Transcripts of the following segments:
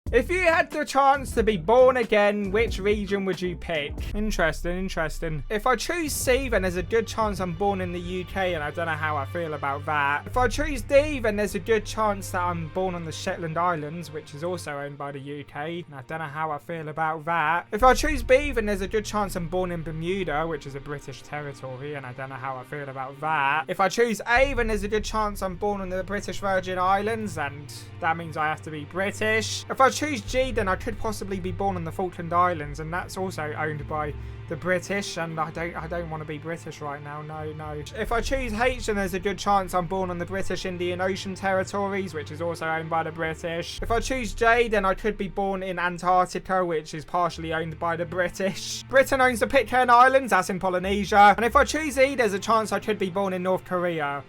If you had the chance to be born again, which region would you pick? Interesting. If I choose C, then there's a good chance I'm born in the UK, and I don't know how I feel about that. If I choose D, then there's a good chance that I'm born on the Shetland Islands, which is also owned by the UK, and I don't know how I feel about that. If I choose B, then there's a good chance I'm born in Bermuda, which is a British territory, and I don't know how I feel about that. If I choose A, then there's a good chance I'm born on the British Virgin Islands, and that means I have to be British. If I choose G, then I could possibly be born on the Falkland Islands, and that's also owned by the British, and I don't want to be British right now. No. If I choose H, then there's a good chance I'm born on the British Indian Ocean territories, which is also owned by the British. If I choose J, then I could be born in Antarctica, which is partially owned by the British. Britain owns the Pitcairn Islands, that's in Polynesia. And if I choose E, there's a chance I could be born in North Korea,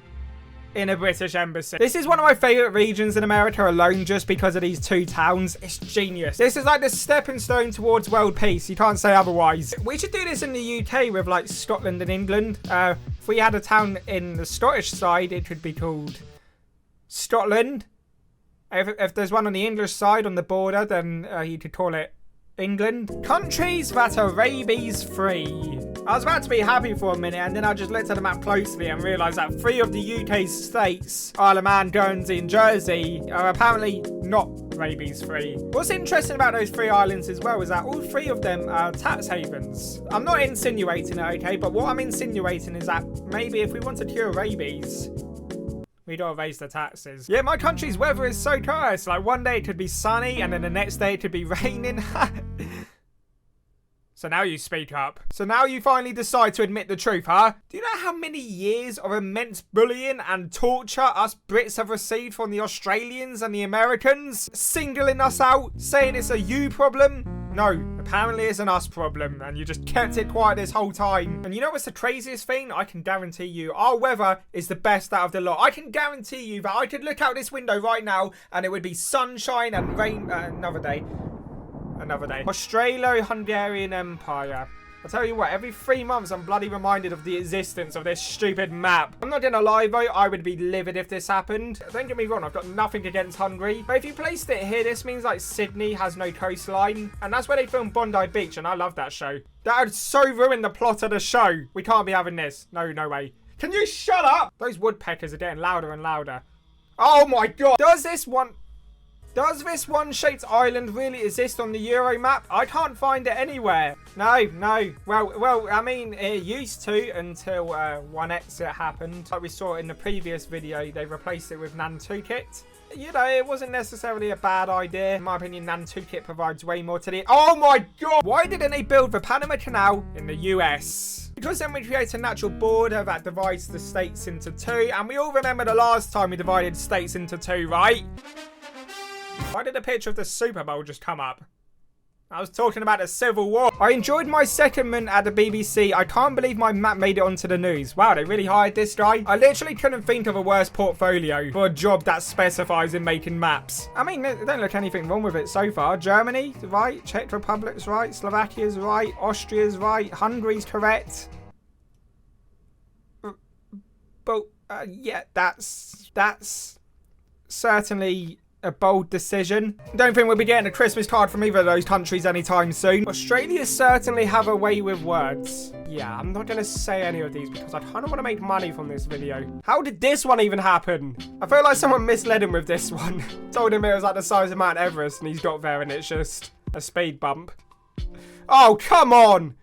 in a British embassy. This is one of my favourite regions in America alone, just because of these two towns. It's genius. This is like the stepping stone towards world peace. You can't say otherwise. We should do this in the UK with like Scotland and England. If we had a town in the Scottish side, it could be called Scotland. If there's one on the English side on the border, then you could call it England. Countries that are rabies free. I was about to be happy for a minute, and then I just looked at the map closely and realised that 3 of the UK's states, Isle of Man, Guernsey and Jersey, are apparently not rabies free. What's interesting about those 3 islands as well is that all 3 of them are tax havens. I'm not insinuating it, okay, but what I'm insinuating is that maybe if we want to cure rabies, we gotta raise the taxes. Yeah, my country's weather is so cursed. Like one day it could be sunny, and then the next day it could be raining. So now you speak up. So now you finally decide to admit the truth, huh? Do you know how many years of immense bullying and torture us Brits have received from the Australians and the Americans? Singling us out, saying it's a you problem? No, apparently it's an us problem, and you just kept it quiet this whole time. And you know what's the craziest thing? I can guarantee you our weather is the best out of the lot. I can guarantee you that I could look out this window right now and it would be sunshine and rain. Another day. Australia-Hungarian Empire. I'll tell you what, every 3 months I'm bloody reminded of the existence of this stupid map. I'm not gonna lie though, I would be livid if this happened. Don't get me wrong, I've got nothing against Hungary. But if you placed it here, this means like Sydney has no coastline. And that's where they filmed Bondi Beach, and I love that show. That would so ruin the plot of the show. We can't be having this. No way. Can you shut up? Those woodpeckers are getting louder and louder. Oh my god. Does this one-shaped island really exist on the Euro map? I can't find it anywhere. No. Well, I mean, it used to until one exit happened. Like we saw in the previous video, they replaced it with Nantucket. You know, it wasn't necessarily a bad idea. In my opinion, Nantucket provides way more to the... Oh my god! Why didn't they build the Panama Canal in the US? Because then we create a natural border that divides the states into 2. And we all remember the last time we divided states into 2, right? Why did a picture of the Super Bowl just come up? I was talking about the Civil War. I enjoyed my secondment at the BBC. I can't believe my map made it onto the news. Wow, they really hired this guy. I literally couldn't think of a worse portfolio for a job that specifies in making maps. I mean, there don't look anything wrong with it so far. Germany, right. Czech Republic's right. Slovakia's right. Austria's right. Hungary's correct. But, yeah, that's certainly a bold decision. Don't think we'll be getting a Christmas card from either of those countries anytime soon. Australia certainly have a way with words. Yeah, I'm not going to say any of these because I kind of want to make money from this video. How did this one even happen? I feel like someone misled him with this one. Told him it was like the size of Mount Everest and he's got there and it's just a speed bump. Oh, come on!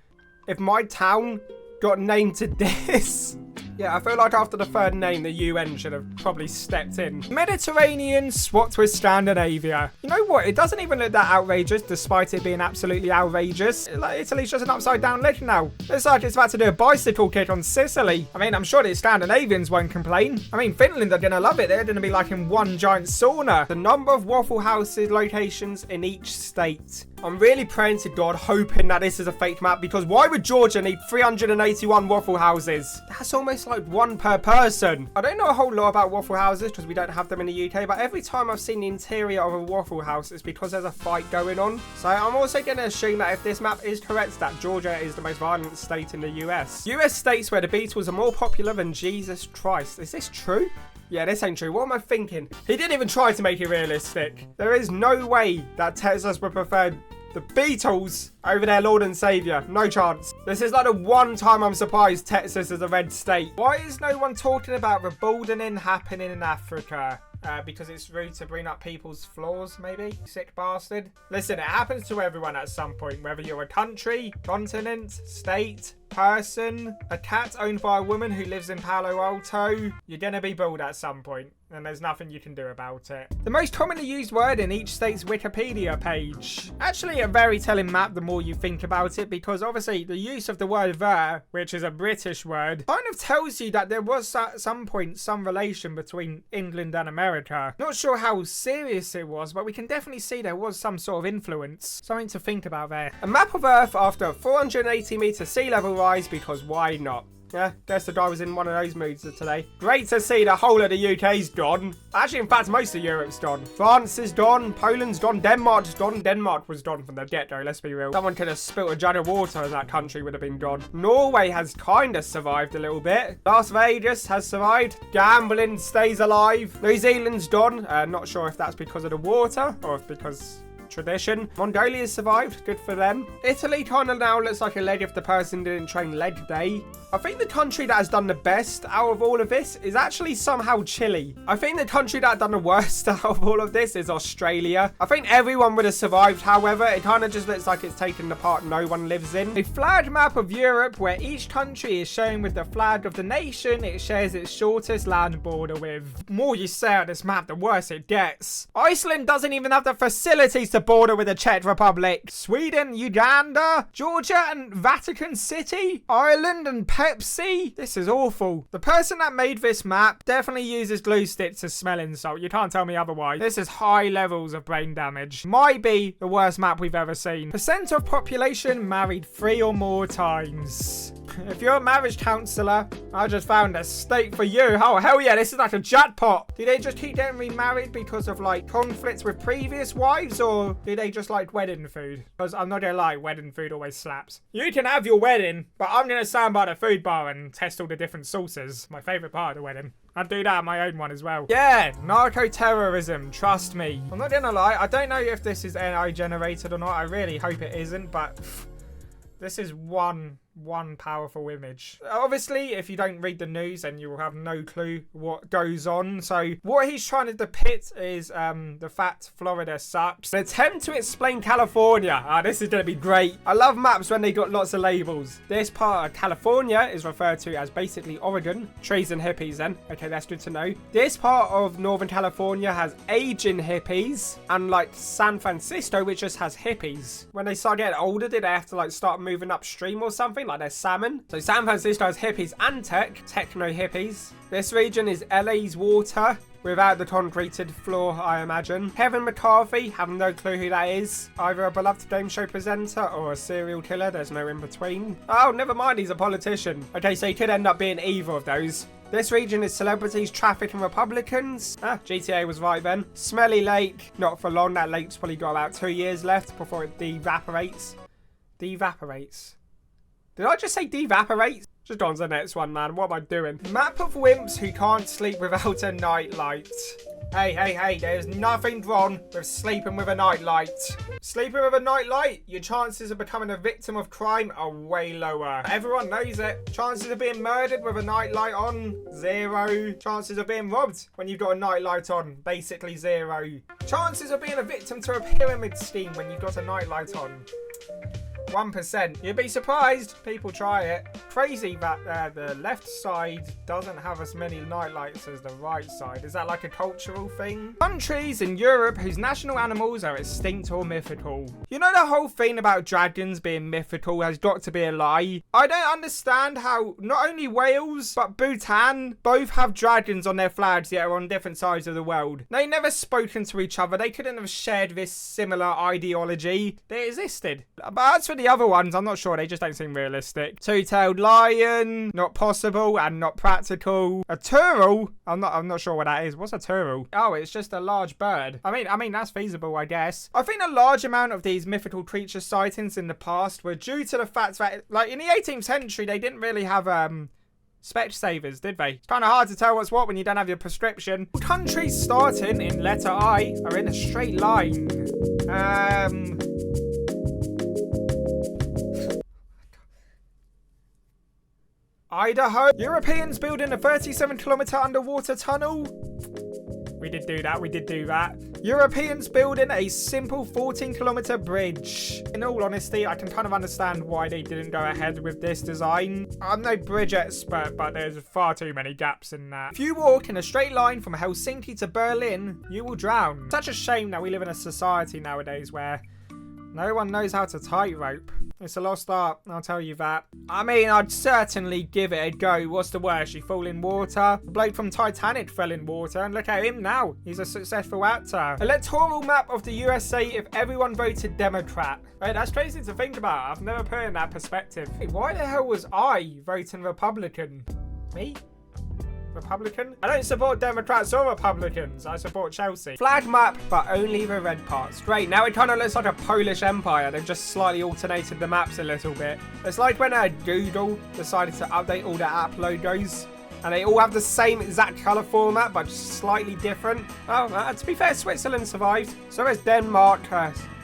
If my town got named to this... Yeah, I feel like after the 3rd name, the UN should have probably stepped in. Mediterranean swapped with Scandinavia. You know what? It doesn't even look that outrageous, despite it being absolutely outrageous. Like, Italy's just an upside-down leg now. Looks like it's about to do a bicycle kick on Sicily. I mean, I'm sure the Scandinavians won't complain. I mean, Finland are gonna love it. They're gonna be like in one giant sauna. The number of Waffle Houses locations in each state. I'm really praying to God, hoping that this is a fake map, because why would Georgia need 381 Waffle Houses? That's almost like 1 per person. I don't know a whole lot about Waffle Houses because we don't have them in the UK, but every time I've seen the interior of a Waffle House, it's because there's a fight going on. So I'm also going to assume that if this map is correct, that Georgia is the most violent state in the US. US states where the Beatles are more popular than Jesus Christ. Is this true? Yeah, this ain't true. What am I thinking? He didn't even try to make it realistic. There is no way that Texas would prefer the Beatles over their Lord and Savior. No chance. This is like the one time I'm surprised Texas is a red state. Why is no one talking about the balding happening in Africa? Because it's rude to bring up people's flaws, maybe? Sick bastard. Listen, it happens to everyone at some point, whether you're a country, continent, state, person, a cat owned by a woman who lives in Palo Alto. You're gonna be bald at some point, and there's nothing you can do about it. The most commonly used word in each state's Wikipedia page. Actually a very telling map the more you think about it, because obviously the use of the word there, which is a British word, kind of tells you that there was at some point some relation between England and America. Not sure how serious it was, but we can definitely see there was some sort of influence. Something to think about there. A map of Earth after a 480-meter sea level rise, because why not? Yeah, guess the guy was in one of those moods today. Great to see the whole of the UK's gone. Actually, in fact, most of Europe's gone. France is gone, Poland's gone, Denmark's gone. Denmark was gone from the get-go, let's be real. Someone could have spilt a jug of water and that country would have been gone. Norway has kind of survived a little bit. Las Vegas has survived. Gambling stays alive. New Zealand's gone. Not sure if that's because of the water or if because tradition. Mongolia's survived, good for them. Italy kind of now looks like a leg if the person didn't train leg day. I think the country that has done the best out of all of this is actually somehow Chile. I think the country that done the worst out of all of this is Australia. I think everyone would have survived, however, it kind of just looks like it's taken the part no one lives in. A flag map of Europe where each country is shown with the flag of the nation it shares its shortest land border with. The more you say on this map, the worse it gets. Iceland doesn't even have the facilities to border with the Czech Republic. Sweden, Uganda, Georgia and Vatican City, Ireland and Pepsi. This is awful. The person that made this map definitely uses glue sticks to smelling salt. You can't tell me otherwise. This is high levels of brain damage. Might be the worst map we've ever seen. Percent of population married 3 or more times. If you're a marriage counsellor, I just found a state for you. Oh, hell yeah, this is like a jackpot. Do they just keep getting remarried because of like conflicts with previous wives, or do they just like wedding food? Because I'm not gonna lie, wedding food always slaps. You can have your wedding, but I'm gonna stand by the food bar and test all the different sauces. My favourite part of the wedding. I'd do that at my own one as well. Yeah, narco-terrorism, trust me. I'm not gonna lie, I don't know if this is AI generated or not. I really hope it isn't, but this is one powerful image. Obviously, if you don't read the news, then you will have no clue what goes on. So what he's trying to depict is the fact Florida sucks. An attempt to explain California. This is going to be great. I love maps when they got lots of labels. This part of California is referred to as basically Oregon. Trees and hippies then. Okay, that's good to know. This part of Northern California has aging hippies, and like San Francisco, which just has hippies. When they start getting older, did they have to like start moving upstream or something? Like there's salmon. So San Francisco has hippies and techno hippies. This region is LA's water without the concreted floor, I imagine. Kevin McCarthy, have no clue who that is. Either a beloved game show presenter or a serial killer. There's no in between. Oh, never mind, he's a politician. Okay, so he could end up being either of those. This region is celebrities, traffic and Republicans. GTA was right then. Smelly lake, not for long. That lake's probably got about 2 years left before it devaporates. Devaporates. Did I just say devaporate? Just on to the next one, man. What am I doing? Map of wimps who can't sleep without a nightlight. Hey, there's nothing wrong with sleeping with a nightlight. Sleeping with a nightlight, your chances of becoming a victim of crime are way lower. Everyone knows it. Chances of being murdered with a nightlight on, 0. Chances of being robbed when you've got a nightlight on, basically 0. Chances of being a victim to a pyramid scheme when you've got a nightlight on, 1%. You'd be surprised. People try it. Crazy that the left side doesn't have as many nightlights as the right side. Is that like a cultural thing? Countries in Europe whose national animals are extinct or mythical. You know the whole thing about dragons being mythical has got to be a lie. I don't understand how not only Wales but Bhutan both have dragons on their flags yet are on different sides of the world. They never spoken to each other. They couldn't have shared this similar ideology. They existed. But as for the other ones, I'm not sure. They just don't seem realistic. Two-tailed lion, not possible and not practical. A turtle, I'm not sure what that is. What's a turtle? Oh, it's just a large bird. I mean that's feasible, I guess. I think a large amount of these mythical creature sightings in the past were due to the fact that, like, in the 18th century, they didn't really have Specsavers, did they? It's kind of hard to tell what's what when you don't have your prescription. Countries starting in letter I are in a straight line. Idaho. Europeans building a 37-kilometer underwater tunnel. We did do that. Europeans building a simple 14-kilometer bridge. In all honesty, I can kind of understand why they didn't go ahead with this design. I'm no bridge expert, but there's far too many gaps in that. If you walk in a straight line from Helsinki to Berlin, you will drown. Such a shame that we live in a society nowadays where no one knows how to tightrope. It's a lost art, I'll tell you that. I mean, I'd certainly give it a go. What's the worst? You fall in water? The bloke from Titanic fell in water, and look at him now. He's a successful actor. Electoral map of the USA if everyone voted Democrat. Wait, that's crazy to think about. I've never put it in that perspective. Hey, why the hell was I voting Republican? Me? Republican? I don't support Democrats or Republicans. I support Chelsea. Flag map, but only the red parts. Great, now it kind of looks like a Polish empire. They've just slightly alternated the maps a little bit. It's like when Google decided to update all the app logos. And they all have the same exact colour format, but just slightly different. Oh, to be fair, Switzerland survived. So has Denmark.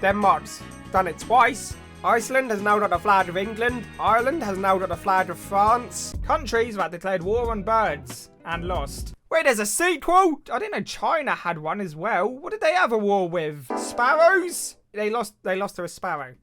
Denmark's done it twice. Iceland has now got the flag of England. Ireland has now got the flag of France. Countries that declared war on birds and lost. Wait, there's a sequel? I didn't know China had one as well. What did they have a war with? Sparrows? They lost to a sparrow.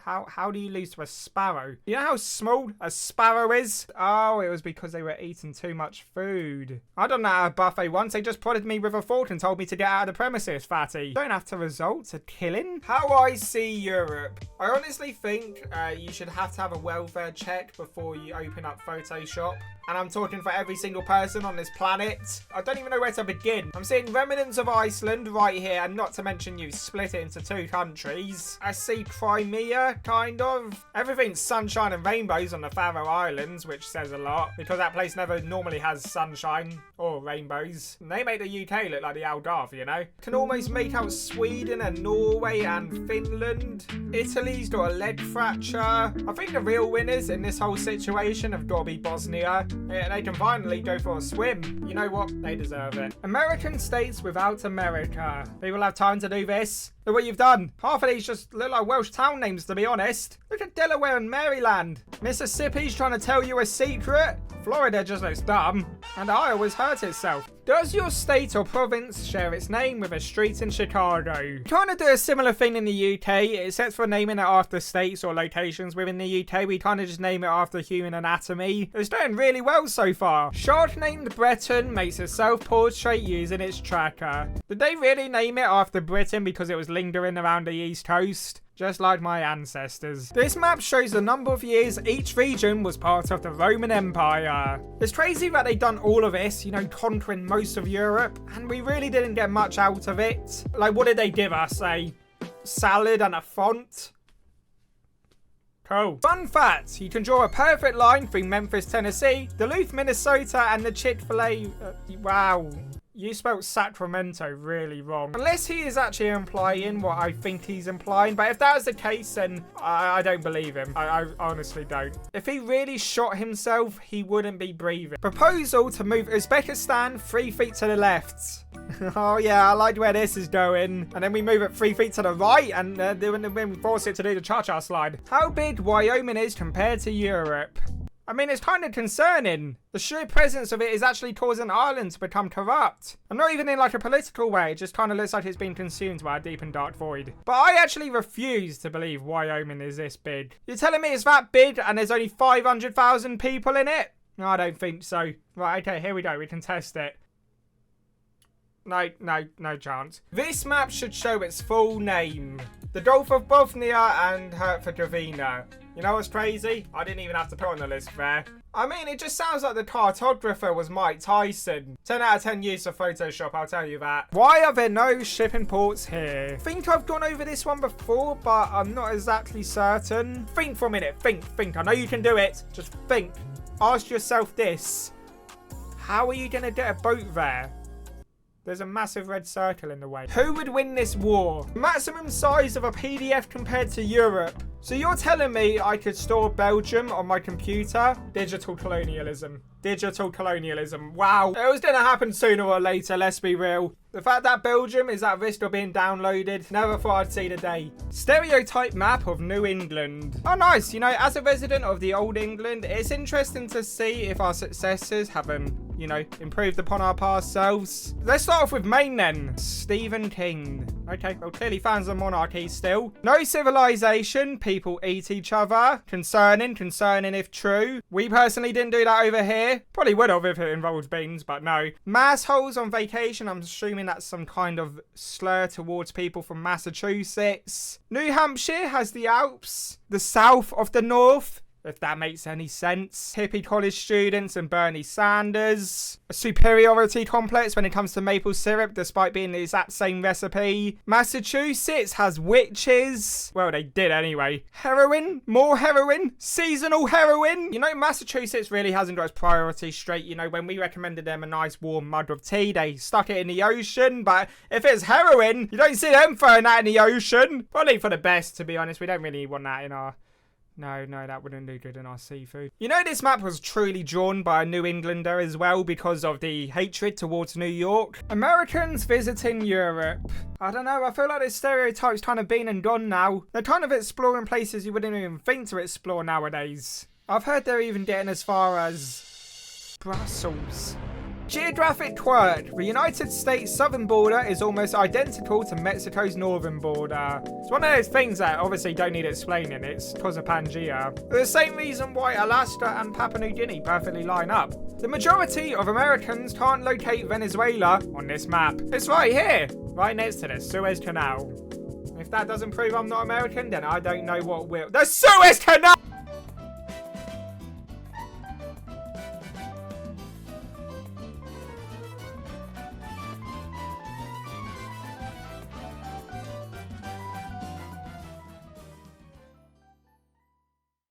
How do you lose to a sparrow? You know how small a sparrow is? Oh, it was because they were eating too much food. I done that at a buffet once. They just prodded me with a fork and told me to get out of the premises, fatty. Don't have to resort to killing. How I see Europe. I honestly think you should have to have a welfare check before you open up Photoshop. And I'm talking for every single person on this planet. I don't even know where to begin. I'm seeing remnants of Iceland right here, and not to mention you split it into two countries. I see Crimea, kind of. Everything's sunshine and rainbows on the Faroe Islands, which says a lot, because that place never normally has sunshine or rainbows. And they make the UK look like the Algarve, you know? Can almost make out Sweden and Norway and Finland. Italy's got a leg fracture. I think the real winners in this whole situation have got to be Bosnia. They can finally go for a swim. You know what? They deserve it. American states without America. People have time to do this. Look what you've done. Half of these just look like Welsh town names, to be honest. Look at Delaware and Maryland. Mississippi's trying to tell you a secret. Florida just looks dumb. And Iowa's hurt itself. Does your state or province share its name with a street in Chicago? Trying to do a similar thing in the UK, except for naming it after states or locations within the UK. We kind of just name it after human anatomy. It's doing really well so far. Shark named Breton makes a self-portrait using its tracker. Did they really name it after Britain because it was lingering around the East Coast? Just like my ancestors. This map shows the number of years each region was part of the Roman Empire. It's crazy that they've done all of this, you know, conquering most of Europe, and we really didn't get much out of it. Like, what did they give us? A salad and a font? Cool. Fun fact, you can draw a perfect line through Memphis, Tennessee, Duluth, Minnesota, and the Chick-fil-A... wow. You spelled Sacramento really wrong. Unless he is actually implying what I think he's implying. But if that was the case, then I don't believe him. I honestly don't. If he really shot himself, he wouldn't be breathing. Proposal to move Uzbekistan 3 feet to the left. Oh yeah, I like where this is going. And then we move it 3 feet to the right, and then we force it to do the cha-cha slide. How big Wyoming is compared to Europe? I mean, it's kind of concerning. The sheer presence of it is actually causing Ireland to become corrupt. And not even in like a political way, it just kind of looks like it's been consumed by a deep and dark void. But I actually refuse to believe Wyoming is this big. You're telling me it's that big and there's only 500,000 people in it? No, I don't think so. Right, okay, here we go. We can test it. No chance. This map should show its full name. The Gulf of Bothnia and Herzegovina. You know what's crazy? I didn't even have to put on the list there. I mean, it just sounds like the cartographer was Mike Tyson. 10 out of 10 use of Photoshop, I'll tell you that. Why are there no shipping ports here? I think I've gone over this one before, but I'm not exactly certain. Think for a minute. Think. I know you can do it. Just think. Ask yourself this. How are you going to get a boat there? There's a massive red circle in the way. Who would win this war? Maximum size of a PDF compared to Europe. So you're telling me I could store Belgium on my computer? Digital colonialism. Digital colonialism. Wow. It was going to happen sooner or later, let's be real. The fact that Belgium is at risk of being downloaded, never thought I'd see the day. Stereotype map of New England. Oh, nice. You know, as a resident of the old England, it's interesting to see if our successors haven't, you know, improved upon our past selves. Let's start off with Maine then. Stephen King. Okay, well, clearly fans of monarchy still. No civilization. People eat each other. Concerning if true. We personally didn't do that over here. Probably would have if it involved beans, but no. Mass holes on vacation. I'm assuming that's some kind of slur towards people from Massachusetts. New Hampshire has the Alps. The south of the north, if that makes any sense. Hippie college students and Bernie Sanders. A superiority complex when it comes to maple syrup, despite being the exact same recipe. Massachusetts has witches. Well, they did anyway. Heroin? More heroin? Seasonal heroin? You know, Massachusetts really hasn't got its priorities straight. You know, when we recommended them a nice warm mug of tea, they stuck it in the ocean. But if it's heroin, you don't see them throwing that in the ocean. Probably for the best, to be honest. We don't really want that in our... No, that wouldn't do good in our seafood. You know, this map was truly drawn by a New Englander as well because of the hatred towards New York. Americans visiting Europe. I don't know, I feel like this stereotype's kind of been and gone now. They're kind of exploring places you wouldn't even think to explore nowadays. I've heard they're even getting as far as Brussels. Geographic quirk. The United States southern border is almost identical to Mexico's northern border. It's one of those things that obviously don't need explaining. It's because of Pangea. The same reason why Alaska and Papua New Guinea perfectly line up. The majority of Americans can't locate Venezuela on this map. It's right here, right next to the Suez Canal. If that doesn't prove I'm not American, then I don't know what will. The Suez Canal!